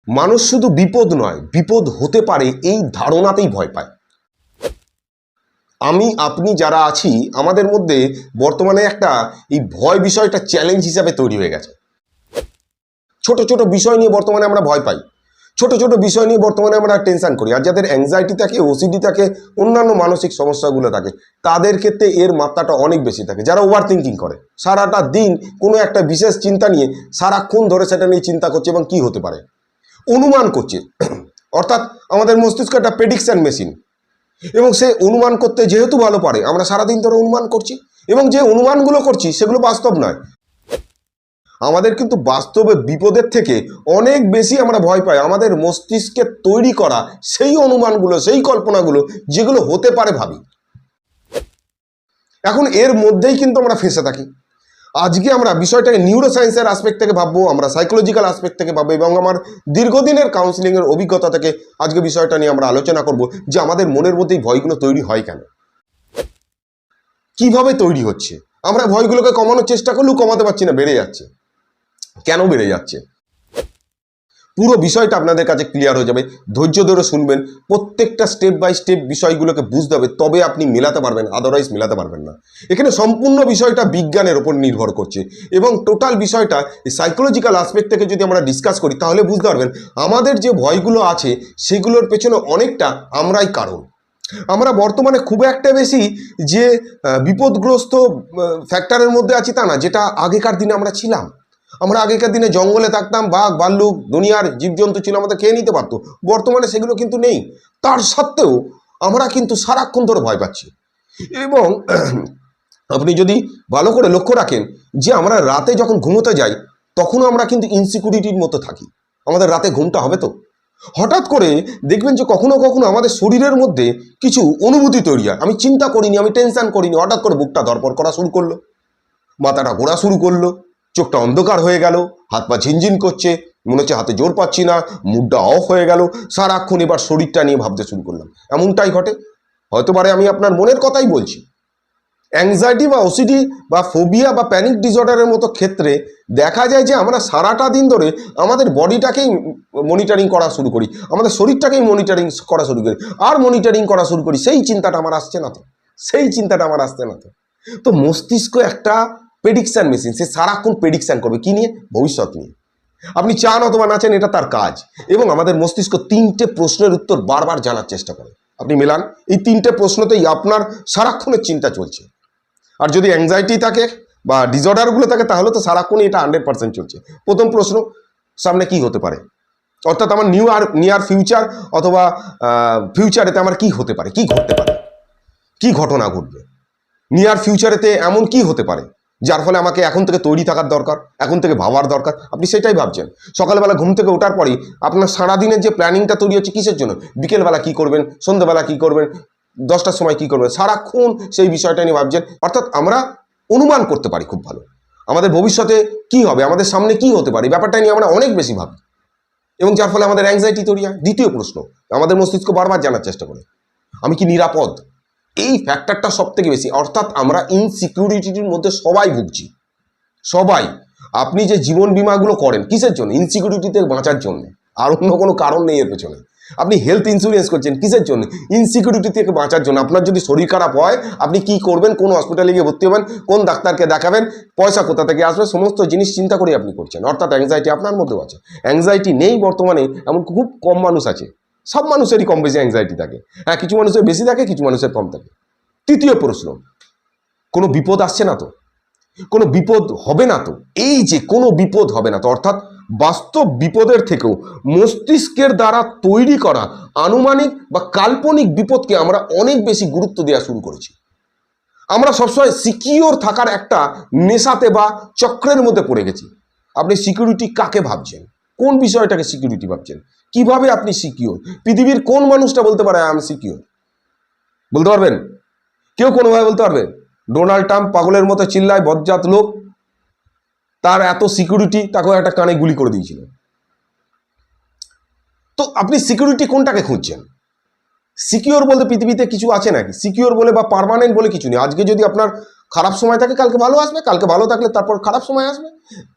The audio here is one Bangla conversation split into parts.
মানুষ শুধু বিপদ নয়, বিপদ হতে পারে এই ধারণাতেই ভয় পায়। আমি আপনি যারা আছি আমাদের মধ্যে বর্তমানে একটা এই ভয় বিষয়টা চ্যালেঞ্জ হিসাবে তৈরি হয়ে গেছে। ছোট ছোট বিষয় নিয়ে বর্তমানে আমরা ভয় পাই, ছোট ছোট বিষয় নিয়ে বর্তমানে আমরা টেনশন করি। আর যাদের অ্যাংজাইটি থাকে, ওসিডি থাকে, অন্যান্য মানসিক সমস্যাগুলো থাকে, তাদের ক্ষেত্রে এর মাত্রাটা অনেক বেশি থাকে। যারা ওভার থিঙ্কিং করে, সারাটা দিন কোনো একটা বিশেষ চিন্তা নিয়ে সারাক্ষণ ধরে সেটা নিয়ে চিন্তা করছে এবং কি হতে পারে অনুমান করছে। অর্থাৎ আমাদের মস্তিষ্ক একটা প্রেডিকশন মেশিন, এবং সে অনুমান করতে যেহেতু ভালো পারে, আমরা সারাদিন ধরে অনুমান করছি, এবং যে অনুমানগুলো করছি সেগুলো বাস্তব নয়। আমাদের কিন্তু বাস্তবে বিপদের থেকে অনেক বেশি আমরা ভয় পাই আমাদের মস্তিষ্কে তৈরি করা সেই অনুমানগুলো, সেই কল্পনাগুলো যেগুলো হতে পারে ভাবি। এখন এর মধ্যেই কিন্তু আমরা ফেঁসে থাকি। আজকে আমরা বিষয়টাকে নিউরোসায়েন্সের আসপেক্ট থেকে ভাববো, আমরা সাইকোলজিক্যাল আসপেক্ট থেকে ভাববো, এবং আমার দীর্ঘদিনের কাউন্সিলিংয়ের অভিজ্ঞতা থেকে আজকে বিষয়টা নিয়ে আমরা আলোচনা করব যে আমাদের মনের মধ্যে এই ভয়গুলো তৈরি হয় কেন, কিভাবে তৈরি হচ্ছে। আমরা ভয়গুলোকে কমানোর চেষ্টা করলেও কমাতে পারছি না, বেড়ে যাচ্ছে। কেন বেড়ে যাচ্ছে পুরো বিষয়টা আপনাদের কাছে ক্লিয়ার হয়ে যাবে। ধৈর্য ধরে শুনবেন, প্রত্যেকটা স্টেপ বাই স্টেপ বিষয়গুলোকে বুঝতে হবে, তবে আপনি মেলাতে পারবেন, আদারওয়াইজ মেলাতে পারবেন না। এখানে সম্পূর্ণ বিষয়টা বিজ্ঞানের ওপর নির্ভর করছে, এবং টোটাল বিষয়টা সাইকোলজিক্যাল আসপেক্ট থেকে যদি আমরা ডিসকাস করি তাহলে বুঝতে পারবেন আমাদের যে ভয়গুলো আছে সেগুলোর পেছনে অনেকটা আমরাই কারণ। আমরা বর্তমানে খুব একটা বেশি যে বিপদগ্রস্ত ফ্যাক্টরের মধ্যে আছি তা না, যেটা আগেকার দিনে আমরা ছিলাম। আমরা আগেকার দিনে জঙ্গলে থাকতাম, বাঘ ভাল্লুক দুনিয়ার জীবজন্তু ছিল, আমাদের খেয়ে নিতে পারতো। বর্তমানে সেগুলো কিন্তু নেই। তার সত্ত্বেও আমরা কিন্তু সারাক্ষণ ধরে ভয় পাচ্ছি। এবং আপনি যদি ভালো করে লক্ষ্য রাখেন যে আমরা রাতে যখন ঘুমোতে যাই তখনও আমরা কিন্তু ইনসিকিউরিটির মতো থাকি। আমাদের রাতে ঘুমটা হবে তো, হঠাৎ করে দেখবেন যে কখনো কখনো আমাদের শরীরের মধ্যে কিছু অনুভূতি তৈরি হয়। আমি চিন্তা করিনি, আমি টেনশন করিনি, হঠাৎ করে বুকটা ধড়ফড় করা শুরু করলো, মাথাটা ঘোরা শুরু করলো, চোখটা অন্ধকার হয়ে গেল, হাত পা ঝিনঝিন করছে, মনে হচ্ছে হাতে জোর পাচ্ছি না, মুডটা অফ হয়ে গেল, সারাক্ষণ এবার শরীরটা নিয়ে ভাবতে শুরু করলাম। এমনটাই ঘটে। হয়তো পারে আমি আপনার মনের কথাই বলছি। অ্যাংজাইটি বা ওসিডি বা ফোবিয়া বা প্যানিক ডিসঅর্ডারের মতো ক্ষেত্রে দেখা যায় যে আমরা সারাটা দিন ধরে আমাদের বডিটাকেই মনিটরিং করা শুরু করি, আমাদের শরীরটাকেই মনিটরিং করা শুরু করি, আর মনিটরিং করা শুরু করি। সেই চিন্তাটা আমার আসছে না তো, সেই চিন্তাটা আমার আসছে না তো। তো মস্তিষ্ক একটা প্রেডিকশন মেশিন, সে সারাক্ষণ প্রেডিকশন করবে কি নিয়ে? ভবিষ্যৎ নিয়ে। আপনি চান অথবা না চান, এটা তার কাজ। এবং আমাদের মস্তিষ্ক তিনটে প্রশ্নের উত্তর বারবার জানার চেষ্টা করে। আপনি মেলান, এই তিনটে প্রশ্নতেই আপনার সারাক্ষণের চিন্তা চলছে। আর যদি অ্যাংজাইটি থাকে বা ডিসঅর্ডারগুলো থাকে তাহলে তো সারাক্ষণই এটা 100% চলছে। প্রথম প্রশ্ন, সামনে কি হতে পারে, অর্থাৎ আমার নিয়ার ফিউচার অথবা ফিউচারেতে আমার কি হতে পারে, কি ঘটতে পারে, কি ঘটনা ঘটবে নিয়ার ফিউচারেতে, এমন কি হতে পারে যার ফলে আমাকে এখন থেকে তৈরি থাকার দরকার, এখন থেকে ভাবার দরকার। আপনি সেটাই ভাবছেন। সকালবেলা ঘুম থেকে ওঠার পরেই আপনার সারাদিনের যে প্ল্যানিংটা তৈরি হচ্ছে কিসের জন্য, বিকেলবেলা কি করবেন, সন্ধ্যেবেলা কি করবেন, 10টার সময় কি করবেন, সারাক্ষণ সেই বিষয়টা নিয়ে ভাবছেন। অর্থাৎ আমরা অনুমান করতে পারি খুব ভালো আমাদের ভবিষ্যতে কি হবে, আমাদের সামনে কি হতে পারে, ব্যাপারটা নিয়ে আমরা অনেক বেশি ভাবি, এবং যার ফলে আমাদের অ্যাংজাইটি তৈরি হয়। দ্বিতীয় প্রশ্ন, আমাদের মস্তিষ্ক বারবার জানার চেষ্টা করে আমি কি নিরাপদ। এই ফ্যাক্টরটা সব থেকে বেশি, অর্থাৎ আমরা ইনসিকিউরিটির মধ্যে সবাই ভুগছি, সবাই। আপনি যে জীবন বিমাগুলো করেন কিসের জন্য? ইনসিকিউরিটি থেকে বাঁচার জন্য, আর অন্য কোনো কারণ নেই এর পেছনে। আপনি হেলথ ইন্স্যুরেন্স করছেন কিসের জন্য? ইনসিকিউরিটি থেকে বাঁচার জন্য। আপনার যদি শরীর খারাপ হয় আপনি কি করবেন, কোন হসপিটালে গিয়ে ভর্তি হবেন, কোন ডাক্তারকে দেখাবেন, পয়সা কোথা থেকে আসবে, সমস্ত জিনিস চিন্তা করে আপনি করছেন। অর্থাৎ অ্যাংজাইটি আপনার মধ্যেও আছে। অ্যাংজাইটি নেই বর্তমানে এমন খুব কম মানুষ আছে। সব মানুষেরই কম বেশি অ্যাংজাইটি থাকে। হ্যাঁ, কিছু মানুষের বেশি থাকে, কিছু মানুষের কম থাকে। তৃতীয় প্রশ্ন, কোনো বিপদ আসছে না তো, কোনো বিপদ হবে না তো। এই যে কোনো বিপদ হবে না তো, অর্থাৎ বাস্তব বিপদের থেকেও মস্তিষ্কের দ্বারা তৈরি করা আনুমানিক বা কাল্পনিক বিপদকে আমরা অনেক বেশি গুরুত্ব দেওয়া শুরু করেছি। আমরা সবসময় সিকিওর থাকার একটা নেশাতে বা চক্রের মধ্যে পড়ে গেছি। আপনি সিকিউরিটি কাকে ভাবছেন, কোন বিষয়টাকে সিকিউরিটি ভাবছেন, কিভাবে আপনি সিকিওর? পৃথিবীর কোন মানুষটা বলতে পারে আমি সিকিওর? বলতে পারবেন? কেউ কোনোভাবে বলতে পারবে? ডোনাল্ড ট্রাম্প পাগলের মতো চিল্লায়, বজ্জাত লোক, তার এত সিকিউরিটি, তাকেও একটা কানে গুলি করে দিয়েছিল। তো আপনি সিকিউরিটি কোনটাকে খুঁজছেন? সিকিওর বলতে পৃথিবীতে কিছু আছে নাকি? সিকিওর বলে বা পার্মানেন্ট বলে কিছু নেই। আজকে যদি আপনার খারাপ সময় থাকে, কালকে ভালো আসবে, কালকে ভালো থাকলে তারপর খারাপ সময় আসবে,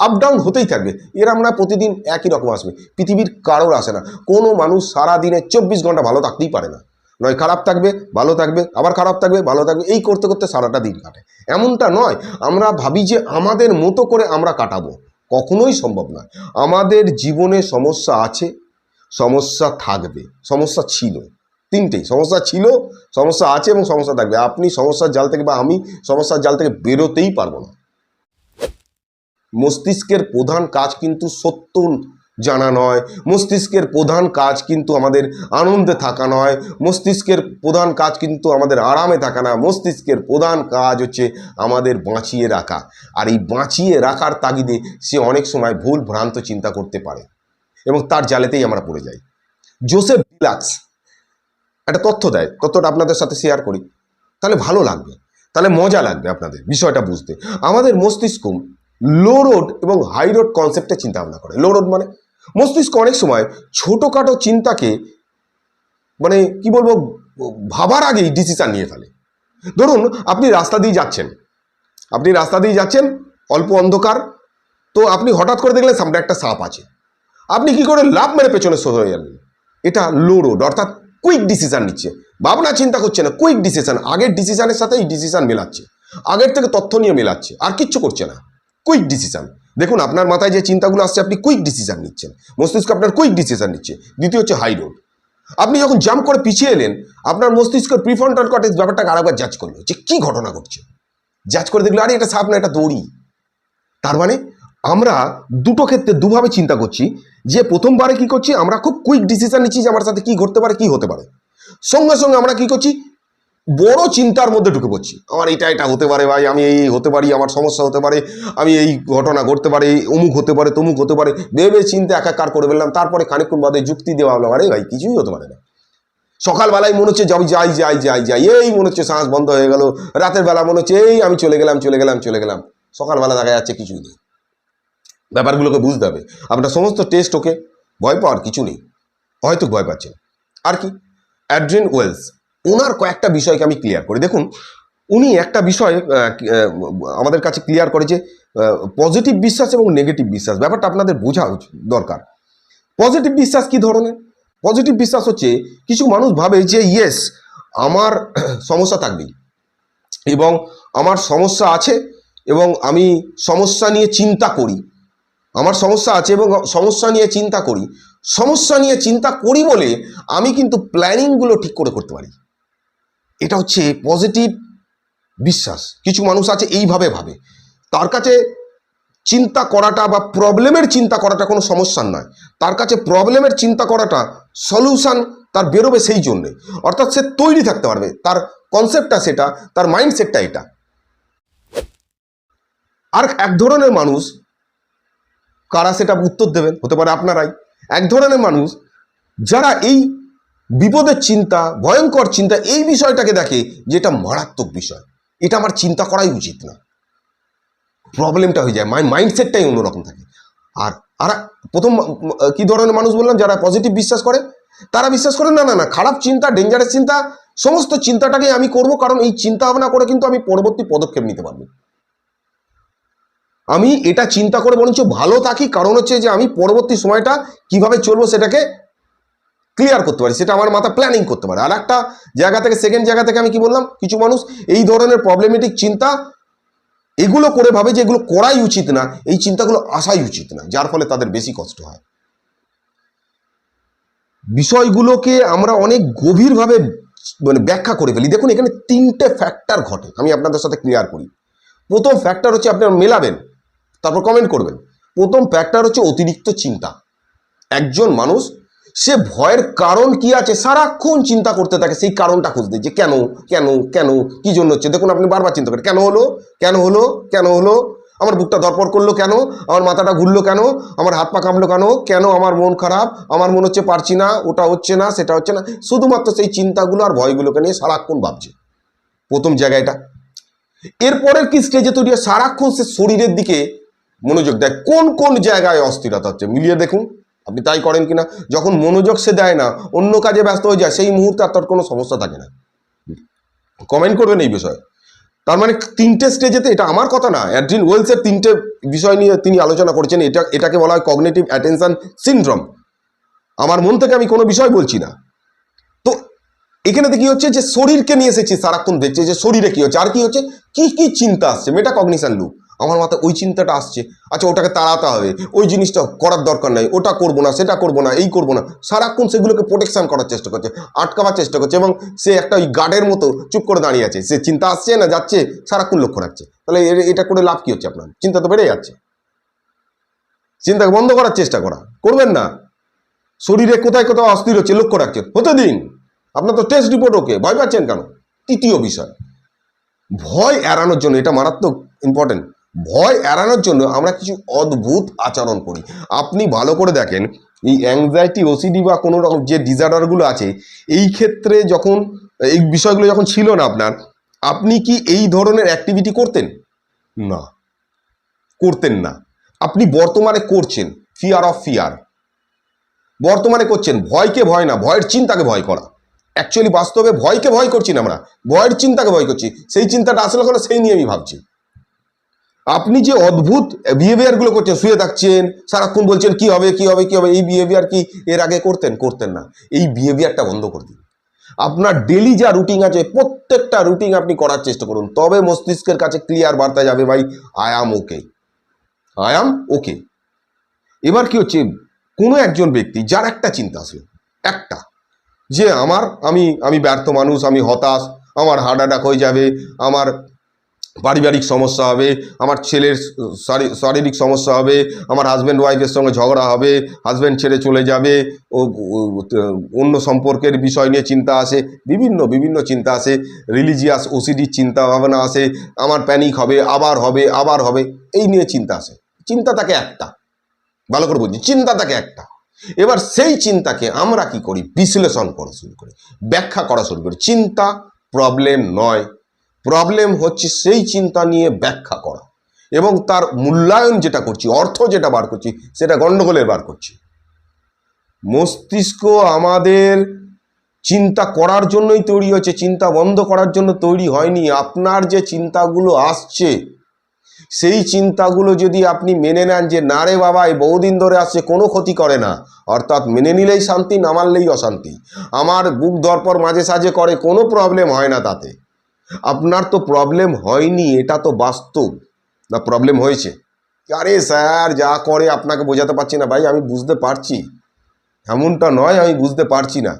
আপ ডাউন হতেই থাকবে। এর আমরা প্রতিদিন একই রকম আসবে, পৃথিবীর কারোর আসে না। কোনো মানুষ সারা দিনে 24 ঘন্টা ভালো থাকতেই পারে না, নয় খারাপ থাকবে ভালো থাকবে, আবার খারাপ থাকবে ভালো থাকবে, এই করতে করতে সারাটা দিন কাটে। এমনটা নয় আমরা ভাবি যে আমাদের মতো করে আমরা কাটাবো, কখনোই সম্ভব নয়। আমাদের জীবনে সমস্যা আছে, সমস্যা থাকবে, সমস্যা ছিল, তিনটেই সমস্যা ছিল, সমস্যা আছে এবং সমস্যা থাকবে। আপনি সমস্যার জাল থেকে বা আমি সমস্যার জাল থেকে বেরোতেই পারবো না। মস্তিষ্কের প্রধান কাজ কিন্তু সত্য জানা নয়, মস্তিষ্কের প্রধান কাজ কিন্তু আমাদের আনন্দে থাকা নয়, মস্তিষ্কের প্রধান কাজ কিন্তু আমাদের আরামে থাকা না, মস্তিষ্কের প্রধান কাজ হচ্ছে আমাদের বাঁচিয়ে রাখা। আর এই বাঁচিয়ে রাখার তাগিদে সে অনেক সময় ভুল ভ্রান্ত চিন্তা করতে পারে এবং তার জালেতেই আমরা পড়ে যাই। জোসেফ ডিলাক্স একটা তথ্য দেয়, তথ্যটা আপনাদের সাথে শেয়ার করি, তাহলে ভালো লাগবে, তাহলে মজা লাগবে আপনাদের বিষয়টা বুঝতে। আমাদের মস্তিষ্ক লো রোড এবং হাই রোড কনসেপ্টে চিন্তা ভাবনা করে। লো রোড মানে মস্তিষ্ক অনেক সময় ছোটোখাটো চিন্তাকে মানে কি বলবো ভাবার আগেই ডিসিশন নিয়ে ফেলে। ধরুন আপনি রাস্তা দিয়ে যাচ্ছেন, অল্প অন্ধকার, তো আপনি হঠাৎ করে দেখলেন সামনে একটা সাপ আছে, আপনি কি করে লাফ মেরে পেছনে সরে গেলেন, এটা লো রোড, অর্থাৎ কুইক ডিসিশন নিচ্ছে, ভাবনা চিন্তা করছে না, কুইক ডিসিশন, আগের ডিসিশনের সাথে এই ডিসিশন মেলাচ্ছে, আগের থেকে তথ্য নিয়ে মেলাচ্ছে, আর কিচ্ছু করছে না, কুইক ডিসিশন। দেখুন আপনার মাথায় যে চিন্তাগুলো আসছে আপনি কুইক ডিসিশন নিচ্ছেন, মস্তিষ্ক আপনার কুইক ডিসিশন নিচ্ছে। দ্বিতীয় হচ্ছে হাই রোড, আপনি যখন জাম্প করে পিছিয়ে এলেন আপনার মস্তিষ্কের প্রিফ্রন্টাল কর্টেক্স ব্যাপারটাকে আরেকবার জাজ করলো যে কি ঘটনা ঘটছে, জাজ করে দেখলো আরে এটা সাপ না, এটা দড়ি। তার মানে আমরা দুটো ক্ষেত্রে দুভাবে চিন্তা করছি, যে প্রথমবারে কি করছি আমরা খুব কুইক ডিসিশন নিচ্ছি যে আমার সাথে কি ঘটতে পারে কি হতে পারে, সঙ্গে সঙ্গে আমরা কি করছি বড় চিন্তার মধ্যে ঢুকে পড়ছি, আমার এটা হতে পারে ভাই, আমি এই হতে পারি, আমার সমস্যা হতে পারে, আমি এই ঘটনা ঘটতে পারে, অমুক হতে পারে, তমুক হতে পারে, ভেবে চিন্তা একাকার করে ফেললাম। তারপরে খানিকক্ষণ বাদে যুক্তি দেওয়া হলো আরে ভাই কিছুই হতে পারে না। সকালবেলায় মনে হচ্ছে যাই এই মনে হচ্ছে শ্বাস বন্ধ হয়ে গেল, রাতের বেলা মনে হচ্ছে এই আমি চলে গেলাম, সকালবেলা দেখা যাচ্ছে কিছুই নেই। ব্যাপারগুলোকে বুঝতে হবে, আপনার সমস্ত টেস্ট ওকে, ভয় পাওয়ার কিছু নেই, হয়তো ভয় পাচ্ছেন। আর কি অ্যাড্রিয়ান ওয়েলস, ওনার কয়েকটা বিষয়কে আমি ক্লিয়ার করি। দেখুন উনি একটা বিষয় আমাদের কাছে ক্লিয়ার করে যে পজিটিভ বিশ্বাস এবং নেগেটিভ বিশ্বাস, ব্যাপারটা আপনাদের বোঝা দরকার। পজিটিভ বিশ্বাস কি ধরনের? পজিটিভ বিশ্বাস হচ্ছে কিছু মানুষ ভাবে যে ইয়েস আমার সমস্যা থাকবেই এবং আমার সমস্যা আছে এবং আমি সমস্যা নিয়ে চিন্তা করি, আমার সমস্যা আছে এবং সমস্যা নিয়ে চিন্তা করি বলে আমি কিন্তু প্ল্যানিংগুলো ঠিক করে করতে পারি। এটা হচ্ছে পজিটিভ বিশ্বাস। কিছু মানুষ আছে এইভাবে ভাবে, তার কাছে চিন্তা করাটা বা প্রবলেমের চিন্তা করাটা কোনো সমস্যার নয়, তার কাছে প্রবলেমের চিন্তা করাটা সলিউশন তার বেরোবে সেই জন্যে, অর্থাৎ সে তৈরি থাকতে পারবে, তার কনসেপ্টটা সেটা, তার মাইন্ডসেটটা এটা। আর এক ধরনের মানুষ, কারা সেটা উত্তর দেবেন, হতে পারে আপনারাই, এক ধরনের মানুষ যারা এই বিপদের চিন্তা, ভয়ঙ্কর চিন্তা, এই বিষয়টাকে দেখে যেটা মারাত্মক বিষয়, এটা আমার চিন্তা করাই উচিত না, প্রবলেমটা হয়ে যায়, মাইন্ডসেটটাই অন্যরকম থাকে। আর আর প্রথম কি ধরনের মানুষ বললাম, যারা পজিটিভ বিশ্বাস করে, তারা বিশ্বাস করে না খারাপ চিন্তা, ডেঞ্জারাস চিন্তা, সমস্ত চিন্তাটাকে আমি করব, কারণ এই চিন্তা ভাবনা করে কিন্তু আমি পরবর্তী পদক্ষেপ নিতে পারবো, আমি এটা চিন্তা করে বরঞ্চ ভালো থাকি, কারণ হচ্ছে যে আমি পরবর্তী সময়টা কিভাবে চলবো সেটাকে ক্লিয়ার করতে পারি, সেটা আমার মাথা প্ল্যানিং করতে পারে। আর একটা জায়গা থেকে সেকেন্ড জায়গা থেকে আমি কি বললাম, কিছু মানুষ এই ধরনের প্রবলেমেটিক চিন্তা এগুলো করে ভাবে যে এগুলো করাই উচিত না, এই চিন্তাগুলো আসাই উচিত না, যার ফলে তাদের বেশি কষ্ট হয়। বিষয়গুলোকে আমরা অনেক গভীরভাবে ব্যাখ্যা করে ফেলি। দেখুন এখানে তিনটে ফ্যাক্টর ঘটে, আমি আপনাদের সাথে ক্লিয়ার করি। প্রথম ফ্যাক্টর হচ্ছে, আপনারা মেলাবেন তারপর কমেন্ট করবেন। প্রথম ফ্যাক্টর হচ্ছে অতিরিক্ত চিন্তা। একজন মানুষ সে ভয়ের কারণ কি আছে সারাক্ষণ চিন্তা করতে থাকে, সেই কারণটা খুঁজতে, যে কেন কেন কেন কি জন্য হচ্ছে। দেখুন আপনি বারবার চিন্তা করেন, কেন হলো, আমার বুকটা ধরপড় করলো কেন, আমার মাথাটা ঘুরলো কেন, আমার হাত পা কামলো কেন, আমার মন খারাপ, আমার মনে হচ্ছে পারছি না, ওটা হচ্ছে না, সেটা হচ্ছে না, শুধুমাত্র সেই চিন্তাগুলো আর ভয়গুলোকে নিয়ে সারাক্ষণ ভাবছে। প্রথম জায়গাটা। এরপরের কি স্টেজে তৈরি হয়, সারাক্ষণ সে শরীরের দিকে মনোযোগ দেয়, কোন কোন জায়গায় অস্থিরতা হচ্ছে মিলিয়ে দেখুন, আপনি তাই করেন কিনা। যখন মনোযোগ সে দেয় না, অন্য কাজে ব্যস্ত হয়ে যায়, সেই মুহূর্তে আর তার কোনো সমস্যা থাকে না। কমেন্ট করবেন এই বিষয়ে। তার মানে তিনটে স্টেজেতে, এটা আমার কথা না, অ্যাড্রিন ওয়েলসের তিনটে বিষয় নিয়ে তিনি আলোচনা করেছেন। এটাকে বলা হয় কগনিটিভ অ্যাটেনশন সিনড্রোম। আমার মন থেকে আমি কোনো বিষয় বলছি না। তো এখানেতে কি হচ্ছে যে শরীরকে নিয়ে এসেছি, সারাক্ষণ দেখছে যে শরীরে কি হচ্ছে, আর কি হচ্ছে, কি কি চিন্তা আসছে, মেটাকগনিশন লুপ। আমার মাথায় ওই চিন্তাটা আসছে, আচ্ছা ওটাকে তাড়াতে হবে, ওই জিনিসটা করার দরকার নাই, ওটা করবো না, সেটা করবো না, এই করবো না, সারাক্ষণ সেগুলোকে প্রোটেকশন করার চেষ্টা করছে, আটকাবার চেষ্টা করছে, এবং সে একটা ওই গার্ডের মতো চুপ করে দাঁড়িয়ে আছে। সে চিন্তা আসছে না যাচ্ছে, সারাক্ষণ লক্ষ্য রাখছে। তাহলে এটা করে লাভ কি হচ্ছে? আপনার চিন্তা তো বেড়ে যাচ্ছে। চিন্তাকে বন্ধ করার চেষ্টা করবেন না। শরীরে কোথায় কোথাও অস্থির হচ্ছে লক্ষ্য রাখছেন, হতে দিন। আপনার তো টেস্ট রিপোর্ট ওকে, ভয় পাচ্ছেন কেন? তৃতীয় বিষয়, ভয় এড়ানোর জন্য, এটা মারাত্মক ইম্পর্টেন্ট, ভয় এড়ানোর জন্য আমরা কিছু অদ্ভুত আচরণ করি। আপনি ভালো করে দেখেন, এই অ্যাংজাইটি, ওসিডি বা কোনো রকম যে ডিসঅর্ডারগুলো আছে, এই ক্ষেত্রে যখন এই বিষয়গুলো যখন ছিল না আপনার, আপনি কি এই ধরনের অ্যাক্টিভিটি করতেন? না, করতেন না। আপনি বর্তমানে করছেন ফিয়ার অফ ফিয়ার, বর্তমানে করছেন ভয়কে ভয় না, ভয়ের চিন্তাকে ভয় করা। অ্যাকচুয়ালি বাস্তবে ভয়কে ভয় করছি না আমরা, ভয়ের চিন্তাকে ভয় করছি। সেই চিন্তাটা আসলে কোনো, সেই নিয়ে আমি ভাবছি। আপনি যে অদ্ভুত বিহেভিয়ারগুলো করছেন, শুয়ে থাকছেন, সারাক্ষণ বলছেন কি হবে কি হবে কি হবে, এই বিহেভিয়ার কি এর আগে করতেন না? এই বিহেভিয়ারটা বন্ধ করে দিন। আপনার ডেলি যা রুটিন আছে, প্রত্যেকটা রুটিন আপনি করার চেষ্টা করুন, তবে মস্তিষ্কের কাছে ক্লিয়ার বার্তা যাবে, ভাই I am okay, I am ওকে। এবার কি হচ্ছে, কোনো একজন ব্যক্তি যার একটা চিন্তা আসলো, একটা, যে আমি ব্যর্থ মানুষ, আমি হতাশ, আমার হার্ট অ্যাটাক হয়ে যাবে, আমার পারিবারিক সমস্যা হবে, আমার ছেলের শারীরিক সমস্যা হবে, আমার হাজব্যান্ড ওয়াইফের সঙ্গে ঝগড়া হবে, হাজব্যান্ড ছেড়ে চলে যাবে, অন্য সম্পর্কের বিষয় নিয়ে চিন্তা আসে, বিভিন্ন চিন্তা আসে, রিলিজিয়াস ওসিডির চিন্তা ভাবনা আসে, আমার প্যানিক হবে, আবার হবে, এই নিয়ে চিন্তা আসে। চিন্তা থাকে একটা, ভালো করে বলছি, চিন্তা থাকে একটা। এবার সেই চিন্তাকে আমরা কি করি, বিশ্লেষণ করা শুরু করি, ব্যাখ্যা করা শুরু করি। চিন্তা প্রবলেম নয়, প্রবলেম হচ্ছে সেই চিন্তা নিয়ে ব্যাখ্যা করা, এবং তার মূল্যায়ন যেটা করছি, অর্থ যেটা বার করছি, সেটা গন্ডগোলের বার করছি। মস্তিষ্ক আমাদের চিন্তা করার জন্যই তৈরি হয়েছে, চিন্তা বন্ধ করার জন্য তৈরি হয়নি। আপনার যে চিন্তাগুলো আসছে, সেই চিন্তাগুলো যদি আপনি মেনে নেন যে না রে বাবা, এই বহুদিন ধরে আসছে, কোনো ক্ষতি করে না, অর্থাৎ মেনে নিলেই শান্তি, না মানলেই অশান্তি, আমার বুক ধরপড় মাঝে সাঝে করে, কোনো প্রবলেম হয় না তাতে। আপনার তো প্রবলেম হয়নি, এটা তো বাস্তব, না প্রবলেম হয়েছে। আরে স্যার যা করে আপনাকে বোঝাতে পারছি না, ভাই আমি বুঝতে পারছি, এমনটা নয় আমি বুঝতে পারছি না।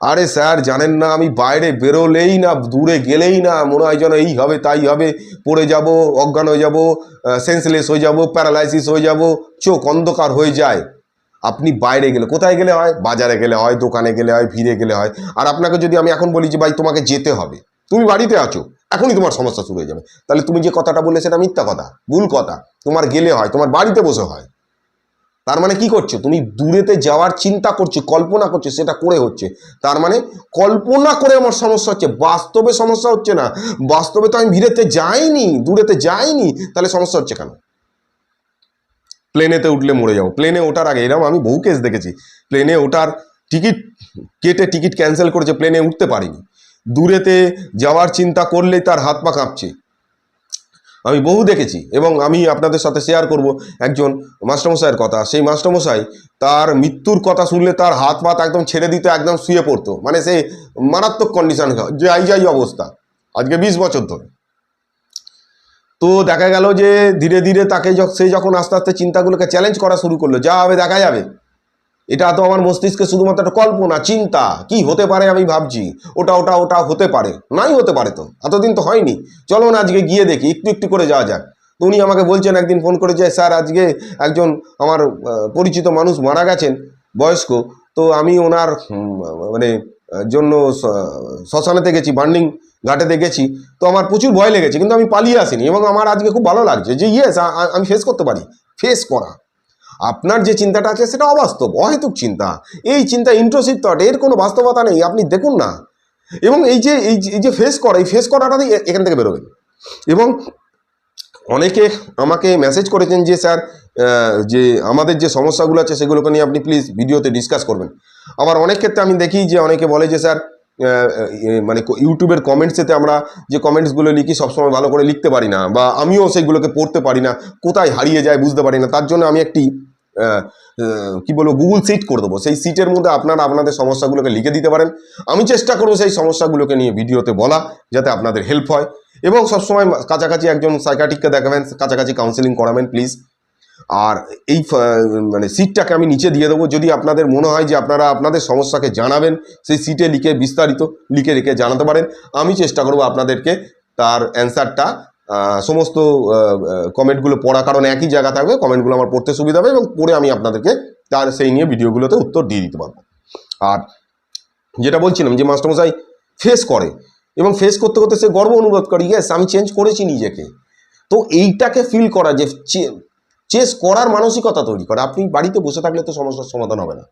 আরে স্যার জানেন না, আমি বাইরে বেরোলেই না, দূরে গেলেই না, মনে হয় যেন এই হবে তাই হবে, পড়ে যাব, অজ্ঞান হয়ে যাব, সেন্সলেস হয়ে যাব, প্যারালাইসিস হয়ে যাব, চোখ অন্ধকার হয়ে যায়। আপনি বাইরে গেলে, কোথায় গেলে হয়, বাজারে গেলে হয়, দোকানে গেলে হয়, ভিড়ে গেলে হয়। আর আপনাকে যদি আমি এখন বলি যে ভাই তোমাকে যেতে হবে, তুমি বাড়িতে আছো, এখনই তোমার সমস্যা শুরু হয়ে যাবে, তাহলে তুমি যে কথাটা বললে সেটা মিথ্যা কথা, ভুল কথা। তোমার গেলে হয়, তোমার বাড়িতে বসে হয়। তার মানে কি করছো, তুমি দূরেতে যাওয়ার চিন্তা করছো, কল্পনা করছো, সেটা করে হচ্ছে। তার মানে কল্পনা করে আমার সমস্যা হচ্ছে, বাস্তবে সমস্যা হচ্ছে না। বাস্তবে তো আমি ভিড়েতে যাইনি, দূরেতে যাইনি, তাহলে সমস্যা হচ্ছে কেন? প্লেনেতে উঠলে মরে যাবো, প্লেনে ওঠার আগে, এরকম আমি বহু কেস দেখেছি, প্লেনে ওঠার টিকিট কেটে টিকিট ক্যান্সেল করেছে, প্লেনে উঠতে পারিনি। দূরেতে যাওয়ার চিন্তা করলেই তার হাত পা কাঁপছে, আমি বহু দেখেছি। এবং আমি আপনাদের সাথে শেয়ার করব একজন মাস্টারমশাইয়ের কথা। সেই মাস্টারমশাই, তার মৃত্যুর কথা শুনলে তার হাত পা একদম ছেড়ে দিতে, একদম শুয়ে পড়তো, মানে সে মারাত্মক কন্ডিশন, যাই অবস্থা, আজকে 20 বছর ধরে। তো দেখা গেল যে ধীরে ধীরে তাকে সে যখন আস্তে আস্তে চিন্তাগুলোকে চ্যালেঞ্জ করা শুরু করলো, যা হবে দেখা যাবে, এটা তো আমার মস্তিষ্কে শুধুমাত্র একটা কল্পনা, চিন্তা, কি হতে পারে আমি ভাবছি, ওটা হতে পারে, নাই হতে পারে, তো এতদিন তো হয়নি, চলো না আজকে গিয়ে দেখি, একটু একটু করে যাওয়া যাক। তো উনি আমাকে বলছেন একদিন ফোন করে যে স্যার আজকে একজন আমার পরিচিত মানুষ মারা গেছেন, বয়স্ক, তো আমি ওনার মানে জন্য শ্মশানেতে গেছি, বার্নিং ঘাটেতে গেছি, তো আমার প্রচুর ভয় লেগেছে, কিন্তু আমি পালিয়ে আসিনি, এবং আমার আজকে খুব ভালো লাগছে যে ইয়েস আমি ফেস করতে পারি। ফেস করা, আপনার যে চিন্তাটা আছে সেটা অবাস্তব, অহেতুক চিন্তা। এই চিন্তা ইন্ট্রোসিভ থট, এর কোনো বাস্তবতা নেই, আপনি দেখুন না। এবং এই যে ফেস করা, এই ফেস করাটাই এখান থেকে বেরোবেন। এবং অনেকে আমাকে মেসেজ করেছেন যে স্যার যে আমাদের যে সমস্যাগুলো আছে সেগুলোকে নিয়ে আপনি প্লিজ ভিডিওতে ডিসকাস করবেন। আবার অনেক ক্ষেত্রে আমি দেখি যে অনেকে বলে যে স্যার মানে ইউটিউবের কমেন্টসেতে আমরা যে কমেন্টসগুলো লিখি সবসময় ভালো করে লিখতে পারি না, বা আমিও সেইগুলোকে পড়তে পারি না, কোথায় হারিয়ে যায় বুঝতে পারি না। তার জন্য আমি একটি কি বলবো গুগল সিট করে দেবো। সেই সিটের মধ্যে আপনারা আপনাদের সমস্যাগুলোকে লিখে দিতে পারেন। আমি চেষ্টা করবো সেই সমস্যাগুলোকে নিয়ে ভিডিওতে বলা, যাতে আপনাদের হেল্প হয়। এবং সবসময় কাছাকাছি একজন সাইকিয়াট্রিস্টকে দেখাবেন, কাছাকাছি কাউন্সেলিং করাবেন প্লিজ। আর এই মানে সিটটাকে আমি নিচে দিয়ে দেবো। যদি আপনাদের মনে হয় যে আপনারা আপনাদের সমস্যাকে জানাবেন, সেই সিটে লিখে বিস্তারিত লিখে রেখে জানাতে পারেন। আমি চেষ্টা করবো আপনাদেরকে তার অ্যান্সারটা সমস্ত কমেন্টগুলো পড়া, কারণ একই জায়গা থাকবে, কমেন্টগুলো আমার পড়তে সুবিধা হবে এবং পড়ে আমি আপনাদেরকে তার সেই নিয়ে ভিডিওগুলোতে উত্তর দিয়ে দিতে পারবো। আর যেটা বলছিলাম যে মাস্টারমশাই ফেস করে এবং ফেস করতে করতে সে গর্ব অনুভব করে, ইয়েস আমি চেঞ্জ করেছি নিজেকে। তো এইটাকে ফিল করা, যে চেঞ্জ করার মানসিকতা তৈরি করা। আপনি বাড়িতে বসে থাকলে তো সমস্যার সমাধান হবে না,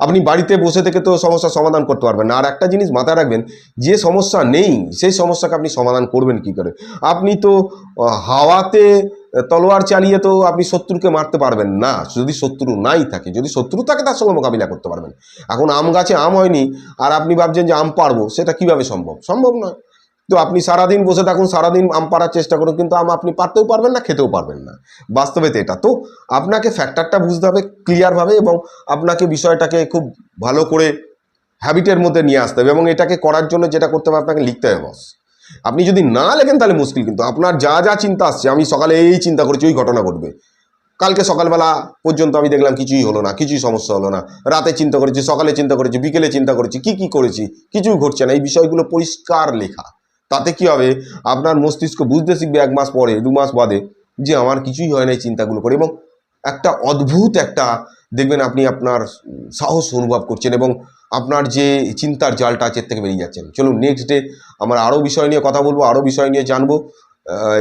আপনি বাড়িতে বসে থেকে তো সমস্যার সমাধান করতে পারবেন না। আর একটা জিনিস মাথায় রাখবেন, যে সমস্যা নেই সেই সমস্যাকে আপনি সমাধান করবেন কি করে? আপনি তো হাওয়াতে তলোয়ার চালিয়ে তো আপনি শত্রুকে মারতে পারবেন না, যদি শত্রু নাই থাকে। যদি শত্রু থাকে তার সঙ্গে মোকাবিলা করতে পারবেন। এখন আম গাছে আম হয়নি আর আপনি ভাবছেন যে আম পারবো, সেটা কিভাবে সম্ভব? সম্ভব নয়। তো আপনি সারাদিন বসে থাকুন, সারাদিন আম পাড়ার চেষ্টা করুন, কিন্তু আম আপনি পারতেও পারবেন না, খেতেও পারবেন না। বাস্তবে তো এটা। তো আপনাকে ফ্যাক্টরটা বুঝতে হবে ক্লিয়ারভাবে, এবং আপনাকে বিষয়টাকে খুব ভালো করে হ্যাবিটের মধ্যে নিয়ে আসতে হবে। এবং এটাকে করার জন্য যেটা করতে হবে, আপনাকে লিখতে হবে বস। আপনি যদি না লেখেন তাহলে মুশকিল। কিন্তু আপনার যা যা চিন্তা আসছে, আমি সকালে এই চিন্তা করেছি ওই ঘটনা ঘটবে, কালকে সকালবেলা পর্যন্ত আমি দেখলাম কিছুই হলো না, কিছুই সমস্যা হলো না, রাতে চিন্তা করেছি, সকালে চিন্তা করেছি, বিকেলে চিন্তা করেছি, কি করেছি, কিছুই ঘটছে না। এই বিষয়গুলো পরিষ্কার লেখা। তাতে কি হবে, আপনার মস্তিষ্ক বুঝতে শিখবে 1 মাস পরে, 2 মাস বাদে, যে আমার কিছুই হয় না এই চিন্তাগুলো করে। এবং একটা অদ্ভুত একটা দেখবেন আপনি আপনার সাহস অনুভব করছেন, এবং আপনার যে চিন্তার জালটা আছে এর থেকে বেরিয়ে যাচ্ছেন। চলুন নেক্সট ডে আমরা আরও বিষয় নিয়ে কথা বলবো, আরও বিষয় নিয়ে জানবো।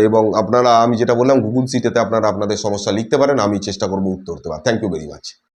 এবং আপনারা, আমি যেটা বললাম, গুগল সিটেতে আপনারা আপনাদের সমস্যা লিখতে পারেন, আমি চেষ্টা করবো উত্তর দেওয়ার। Thank you very much.